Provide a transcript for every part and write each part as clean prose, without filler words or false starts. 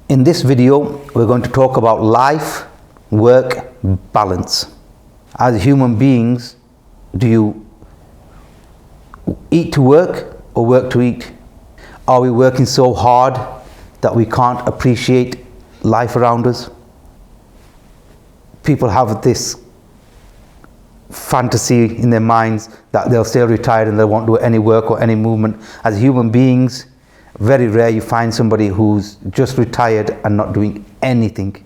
In this video, we're going to talk about life-work balance. As human beings, do you eat to work or work to eat? Are we working so hard that we can't appreciate life around us? People have this fantasy in their minds that they'll stay retired and they won't do any work or any movement. As human beings, very rare you find somebody who's just retired and not doing anything.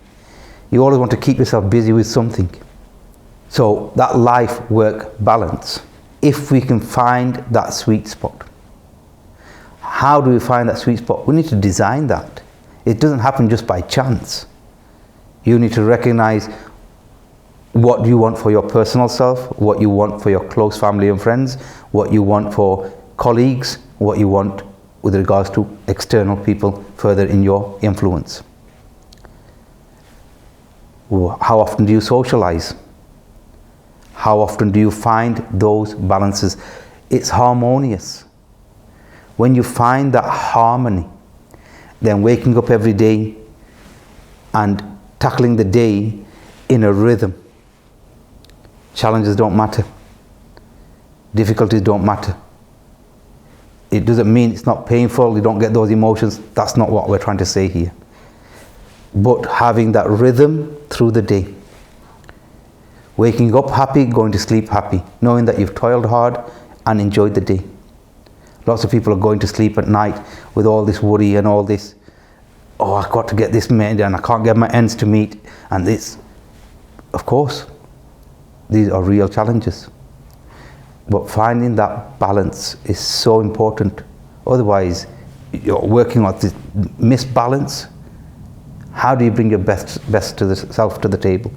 You always want to keep yourself busy with something. So that life-work balance, if we can find that sweet spot. How do we find that sweet spot? We need to design that. It doesn't happen just by chance. You need to recognize what you want for your personal self, what you want for your close family and friends, what you want for colleagues, what you want with regards to external people further in your influence. How often do you socialize? How often do you find those balances? It's harmonious. When you find that harmony, then waking up every day and tackling the day in a rhythm. Challenges don't matter. Difficulties don't matter. It doesn't mean it's not painful, you don't get those emotions. That's not what we're trying to say here. But having that rhythm through the day. Waking up happy, going to sleep happy. Knowing that you've toiled hard and enjoyed the day. Lots of people are going to sleep at night with all this worry and all this, oh, I've got to get this made and I can't get my ends to meet. And this, of course, these are real challenges. But finding that balance is so important. Otherwise, you're working on this misbalance. How do you bring your best to the self to the table?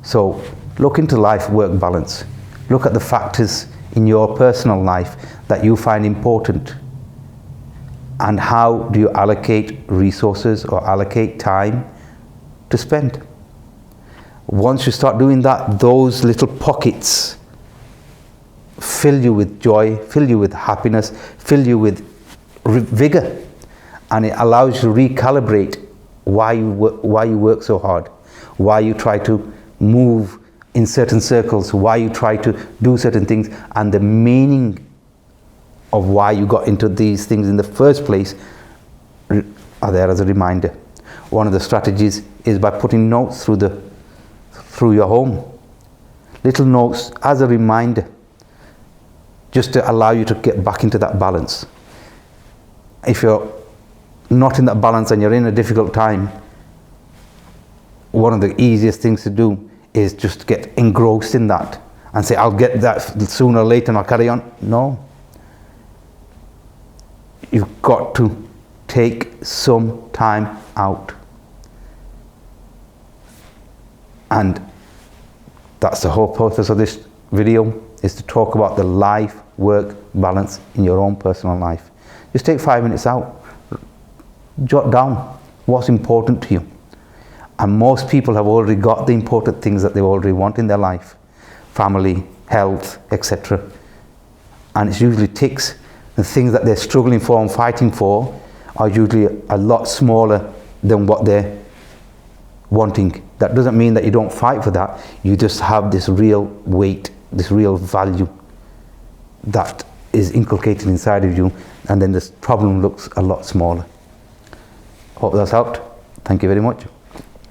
So look into life-work balance. Look at the factors in your personal life that you find important. And how do you allocate resources or allocate time to spend? Once you start doing that, those little pockets fill you with joy, fill you with happiness, fill you with vigor, and it allows you to recalibrate why you work so hard, why you try to move in certain circles, why you try to do certain things, and the meaning of why you got into these things in the first place are there as a reminder. One of the strategies is by putting notes through your home, little notes as a reminder, just to allow you to get back into that balance. If you're not in that balance and you're in a difficult time, one of the easiest things to do is just get engrossed in that and say, I'll get that sooner or later and I'll carry on. No. You've got to take some time out. And that's the whole purpose of this video, is to talk about the life-work balance in your own personal life. Just take 5 minutes out, jot down what's important to you. And most people have already got the important things that they already want in their life. Family, health, etc. And it's usually ticks. The things that they're struggling for and fighting for are usually a lot smaller than what they're wanting. That doesn't mean that you don't fight for that. You just have this real weight, this real value that is inculcated inside of you, and then this problem looks a lot smaller. Hope that's helped. Thank you very much.